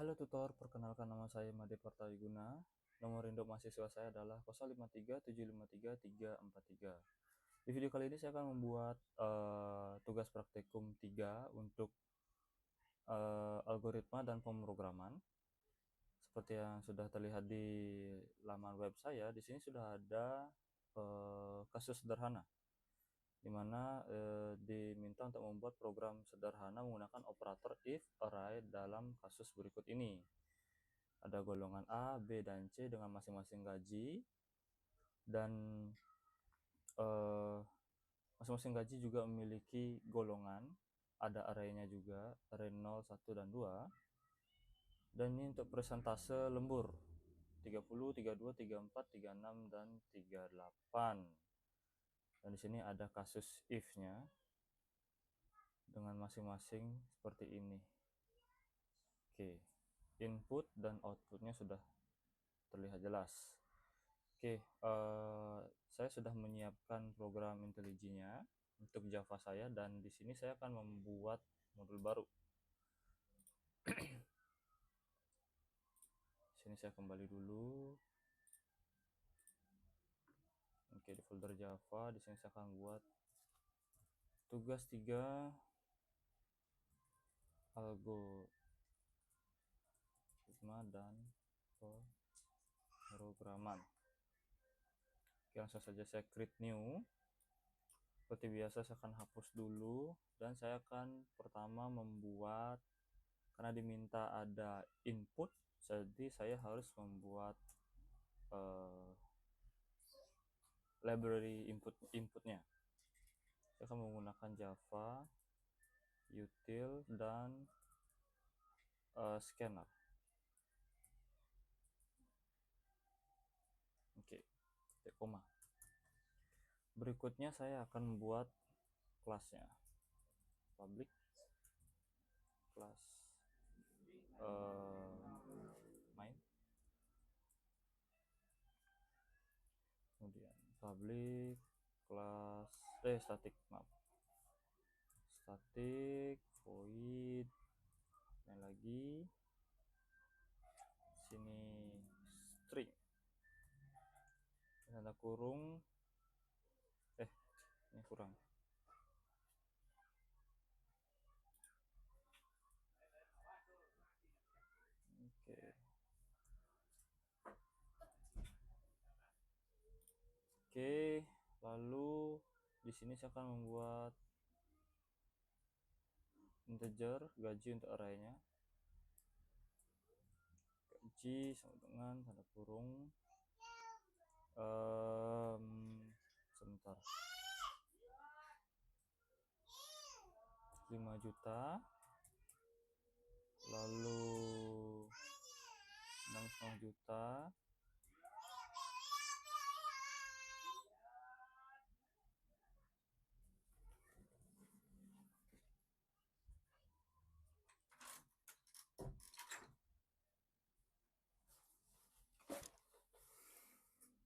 Halo tutor, perkenalkan nama saya Made Partaiguna. Nomor induk mahasiswa saya adalah 0537533343. Di video kali ini saya akan membuat tugas praktikum 3 untuk algoritma dan pemrograman. Seperti yang sudah terlihat di laman web saya, di sini sudah ada kasus sederhana, di mana diminta untuk membuat program sederhana menggunakan operator if array dalam kasus berikut ini. Ada golongan A, B, dan C dengan masing-masing gaji, dan masing-masing gaji juga memiliki golongan, ada arraynya juga, array 0, 1, dan 2. Dan ini untuk persentase lembur 30, 32, 34, 36, dan 38. Dan di sini ada kasus if-nya dengan masing-masing seperti ini. Oke, input dan outputnya sudah terlihat jelas. Oke, saya sudah menyiapkan program IntelliJ-nya untuk Java saya, dan di sini saya akan membuat modul baru. Sini saya kembali dulu. Oke, di folder Java, di sini saya akan buat tugas 3 algoritma dan pemrograman. Oke, langsung saja saya create new. Seperti biasa saya akan hapus dulu, dan saya akan pertama membuat, karena diminta ada input, jadi saya harus membuat library inputnya. Saya akan menggunakan Java, util, dan scanner. Oke, titik koma. Berikutnya saya akan membuat kelasnya, public class main, kemudian public class static void, dan lagi sini string tanda kurung, ini kurang. Oke, lalu di sini saya akan membuat integer gaji untuk arraynya. Gaji sama dengan tanda kurung sebentar, 5 juta, lalu 6,5 juta,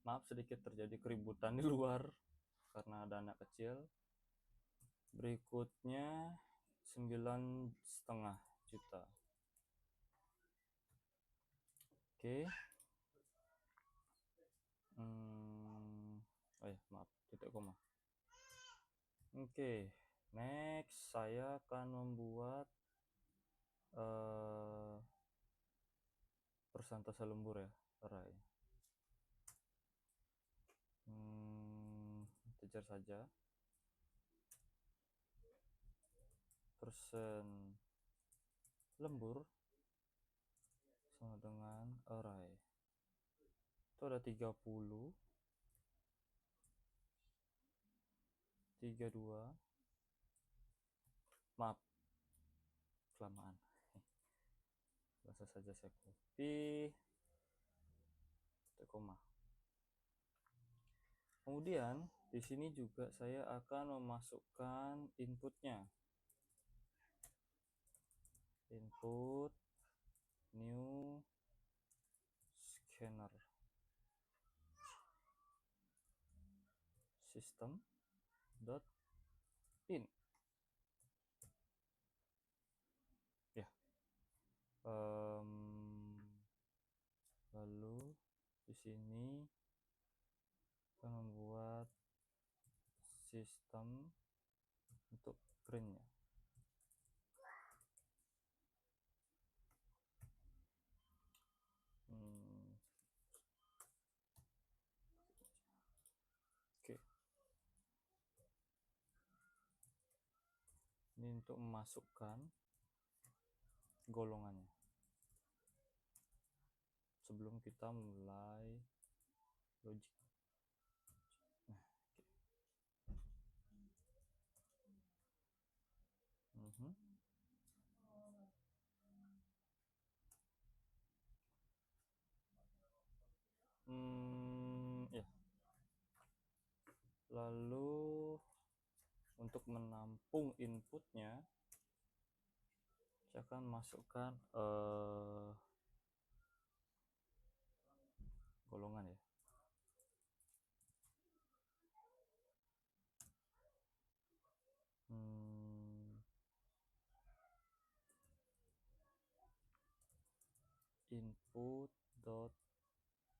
maaf sedikit terjadi keributan di luar karena ada anak kecil. Berikutnya 9,5 juta. Oke. Maaf, titik koma. Oke, next saya akan membuat persentase lembur ya, array. Integer saja. Persen lembur sama dengan array. Itu ada 30, 32. Maaf, kelamaan. Langsung saja saya copy, titik koma. Kemudian di sini juga saya akan memasukkan inputnya. Input new scanner system dot in. Ya, sini akan membuat sistem untuk printnya. Oke. Ini untuk memasukkan golongannya. Sebelum kita mulai logic. Nah, oke. Ya. Lalu untuk menampung inputnya, saya akan masukkan golongan ya. Input dot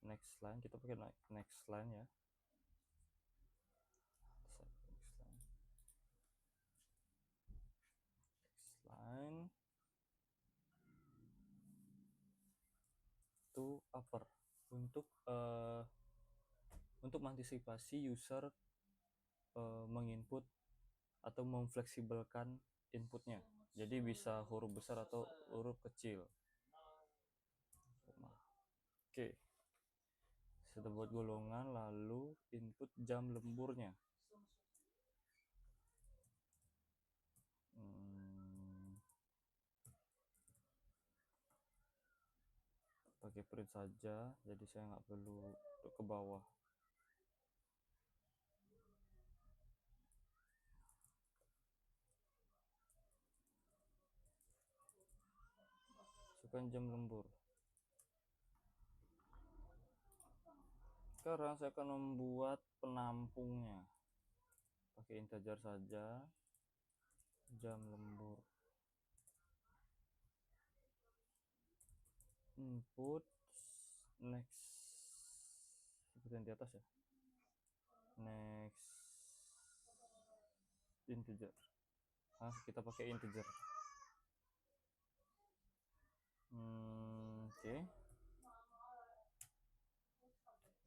next line, kita pakai next line ya. Next line to upper untuk mengantisipasi user menginput atau memfleksibelkan inputnya, jadi bisa huruf besar atau huruf kecil. Oke, sudah buat golongan, lalu input jam lemburnya. Pakai print saja, jadi saya nggak perlu ke bawah. Masukkan jam lembur. Sekarang saya akan membuat penampungnya. Pakai integer saja. Jam lembur. Input next, seperti yang di atas ya. Next integer. Kita pakai integer. Oke.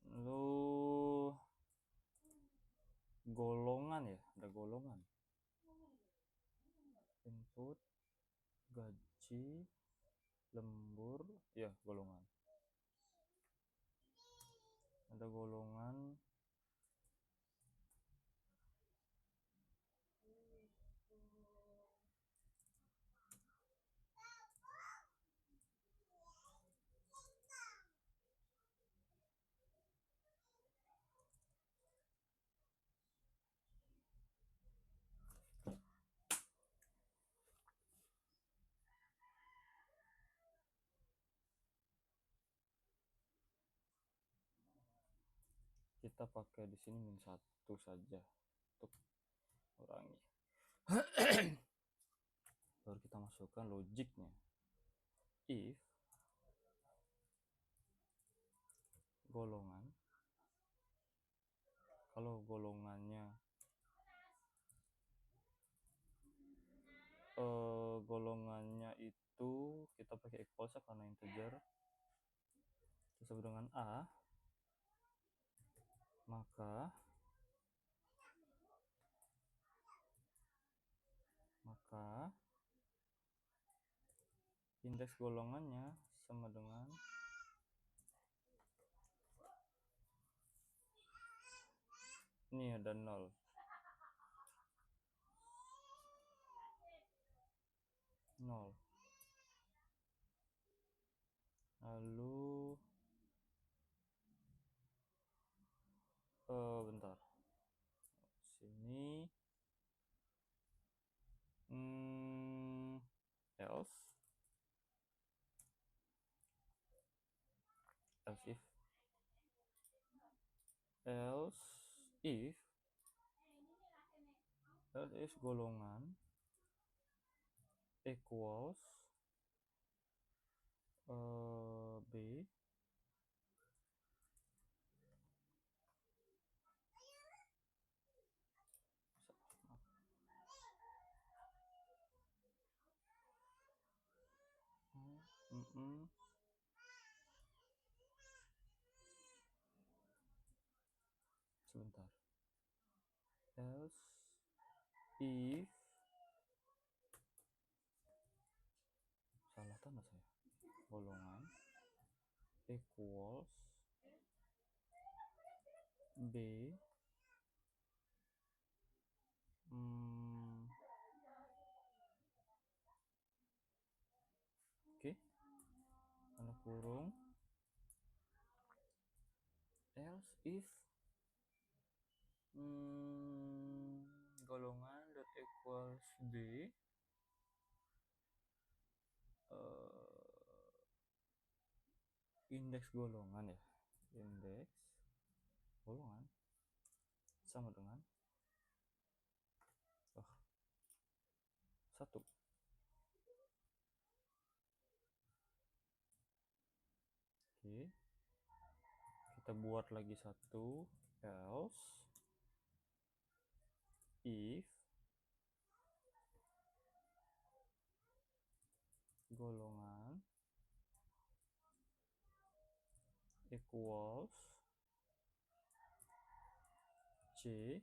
Lalu golongan ya, ada golongan. Input gaji lembur ya, golongan. Ada golongan kita pakai di sini -1 saja untuk kurangi. Baru kita masukkan logiknya. If golongan, kalau golongannya itu kita pakai equals karena integer, sama dengan A, maka indeks golongannya sama dengan ini, ada 0. Lalu bentar, sini else if golongan equals B Sebentar. Else if, salah tanda saya, golongan equals B oke, tanda kurung, else if golongan dot equals B indeks golongan ya, indeks golongan sama dengan 1. Oke, kita buat lagi 1, else if golongan equals C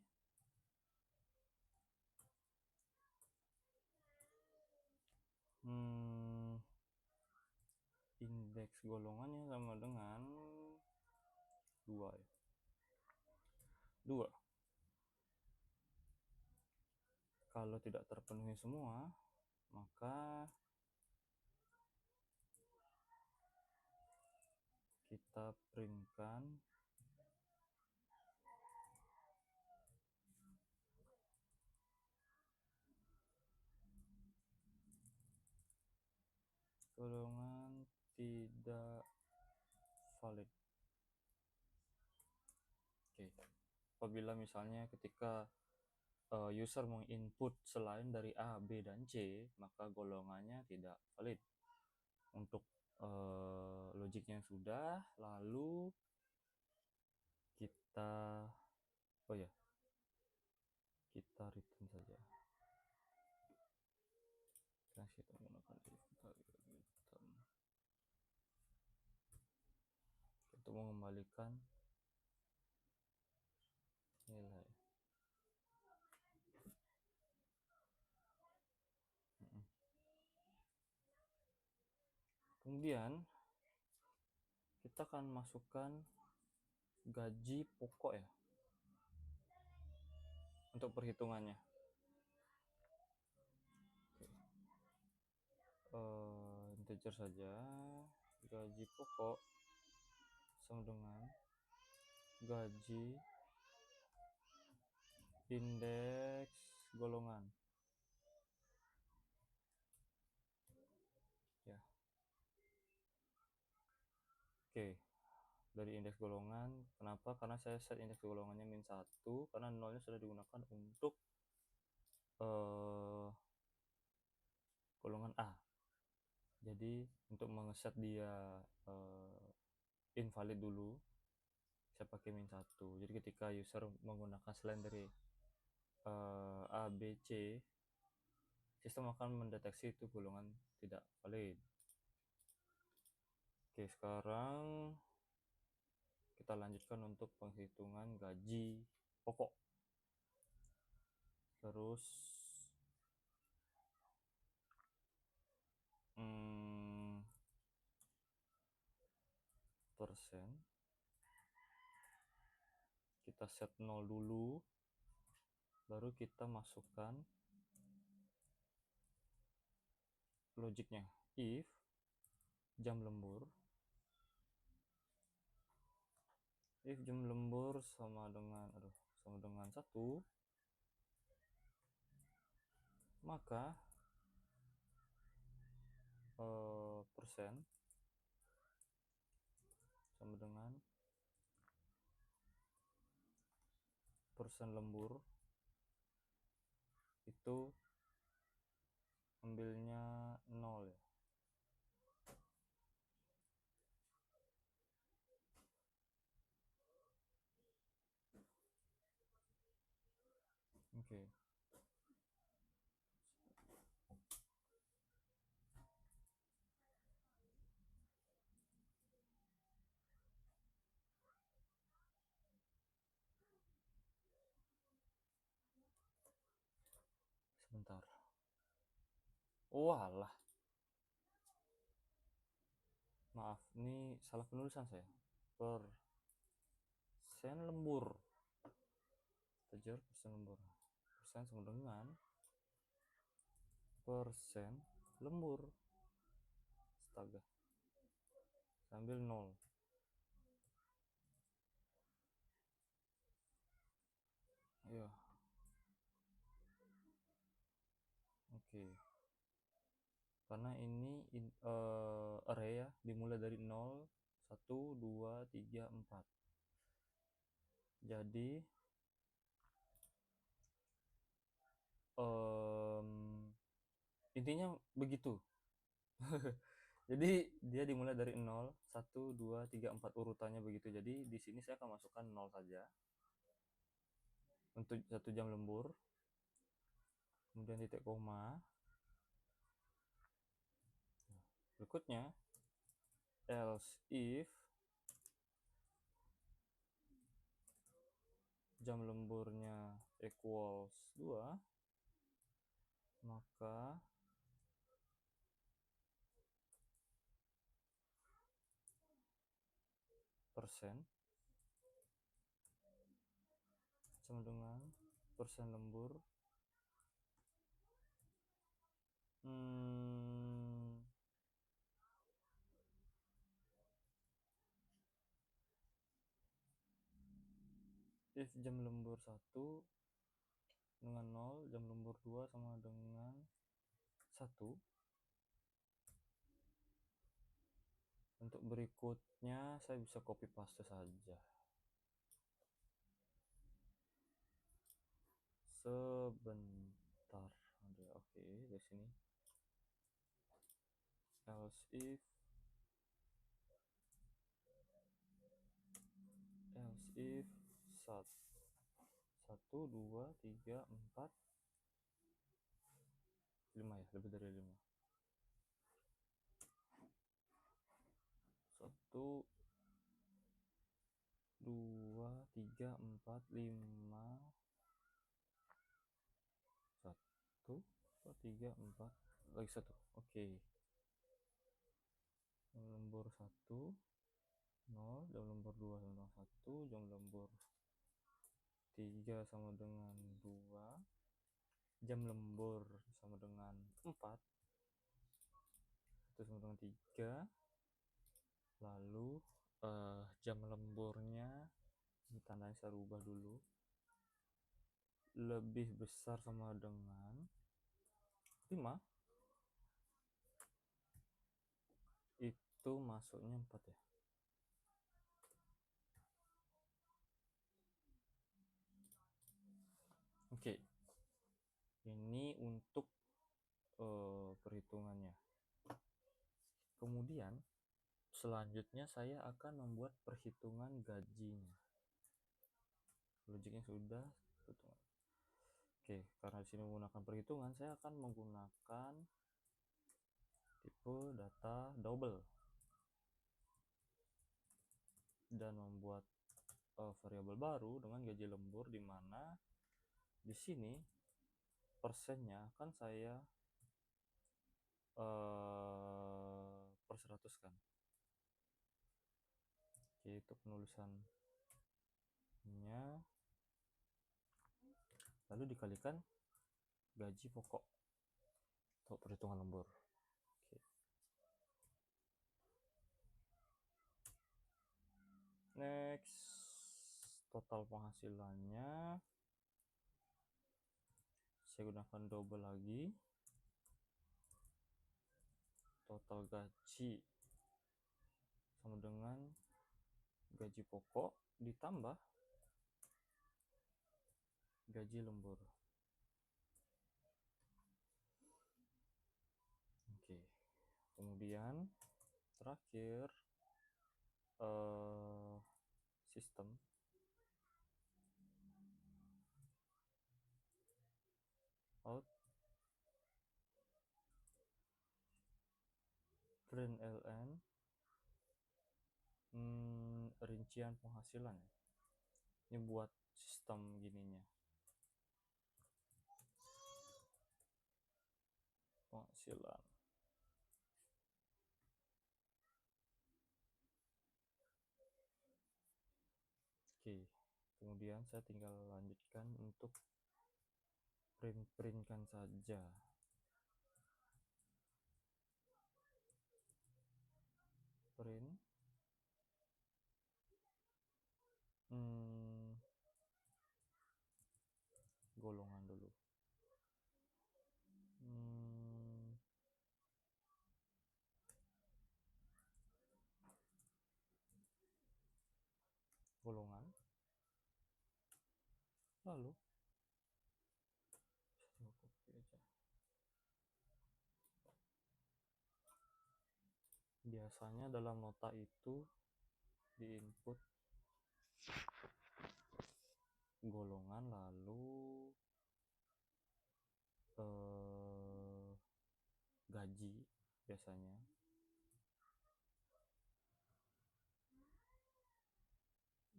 indeks golongannya sama dengan 2 ya. 2. Kalau tidak terpenuhi semua, maka kita printkan golongan tidak valid. Oke. Apabila misalnya ketika user menginput selain dari A, B, dan C, maka golongannya tidak valid. Untuk logiknya sudah, lalu kita kita return saja. Kita menggunakan if, return untuk mengembalikan nilai. Kemudian kita akan masukkan gaji pokok ya untuk perhitungannya. Integer saja, gaji pokok sama dengan gaji indeks golongan ya. Oke, dari indeks golongan, kenapa? Karena saya set indeks golongannya -1, karena nolnya sudah digunakan untuk golongan A. Jadi untuk mengeset dia invalid dulu, saya pakai -1. Jadi ketika user menggunakan selain dari A, B, C, sistem akan mendeteksi itu golongan tidak valid. Oke, sekarang kita lanjutkan untuk penghitungan gaji pokok. Terus persen, kita set 0 dulu, baru kita masukkan logiknya. If jam lembur sama dengan 1, maka persen sama dengan persen lembur itu ambilnya 0 ya. Oke. Walah, maaf, ini salah penulisan saya. Persen lembur. Kejar persen lembur. Persen sama dengan persen lembur. Astaga. Sambil 0. Ya. Oke. Karena ini array ya, dimulai dari 0, 1, 2, 3, 4. Jadi intinya begitu. Jadi dia dimulai dari 0, 1, 2, 3, 4 urutannya begitu. Jadi di sini saya akan masukkan 0 saja untuk 1 jam lembur. Kemudian titik koma. Berikutnya else if jam lemburnya equals 2, maka persen sama dengan persen lembur if jam lembur 1 dengan 0, jam lembur 2 sama dengan 1. Untuk berikutnya saya bisa copy paste saja. Sebentar. Oke, di sini. Else if 1, 2, 3, 4, 5 ya, lebih dari 5. 1, 2, 3, 4, 5. 1, 2, 3, 4. Lagi 1. Oke. Jam lembur 1, 0. Jam lembur 2 sama dengan 1. Jam lembur 3 sama dengan 2. Jam lembur sama dengan 4. Itu sama dengan 3. Lalu jam lemburnya ini tandanya saya rubah dulu, lebih besar sama dengan 5. Itu masuknya 4 ya. Oke. Ini untuk perhitungannya. Kemudian selanjutnya saya akan membuat perhitungan gajinya. Logiknya sudah. Oke, karena di sini menggunakan perhitungan, saya akan menggunakan tipe data double dan membuat variabel baru dengan gaji lembur, di mana di sini persennya akan saya per 100 kan. Oke, itu penulisannya, lalu dikalikan gaji pokok untuk perhitungan lembur. Oke. Next, total penghasilannya saya gunakan double lagi. Total gaji sama dengan gaji pokok ditambah gaji lembur. Oke. Kemudian terakhir sistem out print ln rincian penghasilan. Ini buat sistem gininya, penghasilan. Oke, kemudian saya tinggal lanjutkan untuk printkan saja. Print golongan dulu. Golongan, lalu copy aja. Biasanya dalam nota itu di input golongan, lalu gaji biasanya.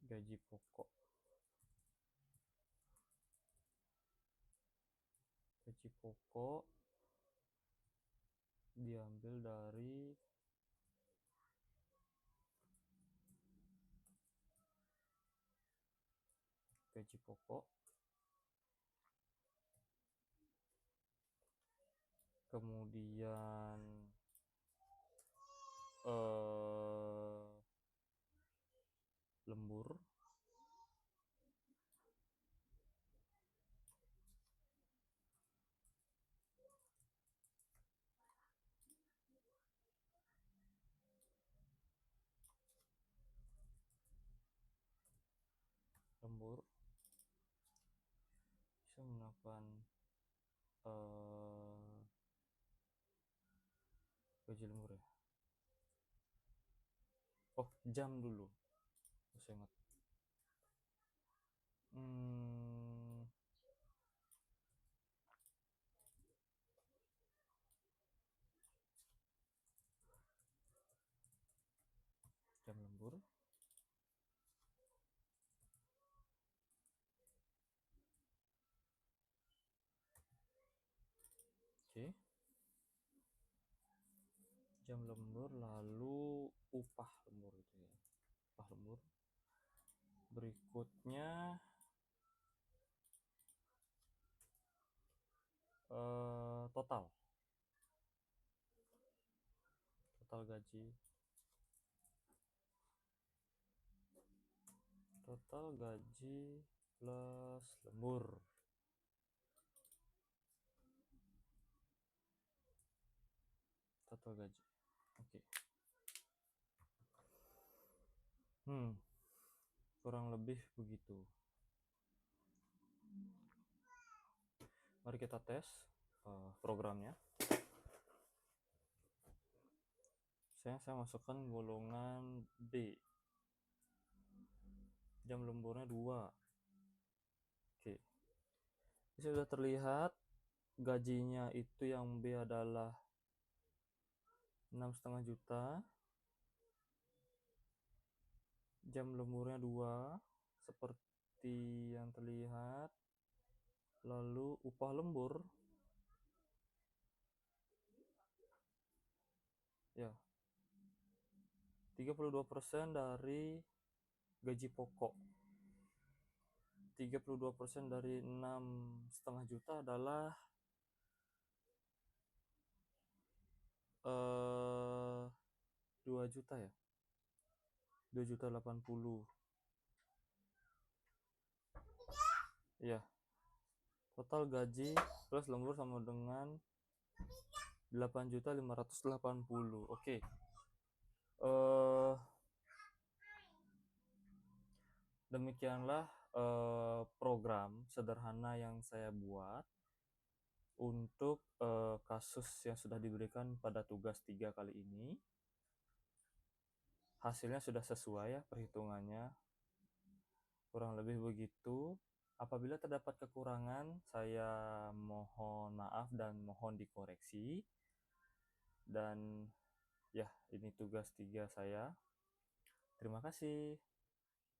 Gaji pokok. Gaji pokok diambil dari gaji pokok, kemudian lembur, bisa menggunakan gaji lembur ya. Oh, jam dulu, saya ingat. Jam lembur. Oke. Jam lembur, lalu upah lembur itu ya. Upah lembur. Berikutnya total gaji, total gaji plus lembur. Total gaji. Oke. Kurang lebih begitu. Mari kita tes programnya. Saya masukkan golongan D. Jam lemburnya 2. Oke. Ini sudah terlihat gajinya itu yang B adalah 6,5 juta. Jam lemburnya 2 seperti yang terlihat. Lalu upah lembur ya 32% dari gaji pokok. 32% dari 6,5 juta adalah 2 juta ya. 2.080.000. Ya. Total gaji plus lembur sama dengan 8.580.000. Oke. Demikianlah program sederhana yang saya buat untuk kasus yang sudah diberikan pada tugas 3 kali ini. Hasilnya sudah sesuai ya perhitungannya. Kurang lebih begitu. Apabila terdapat kekurangan, saya mohon maaf dan mohon dikoreksi. Dan ya, ini tugas 3 saya. Terima kasih.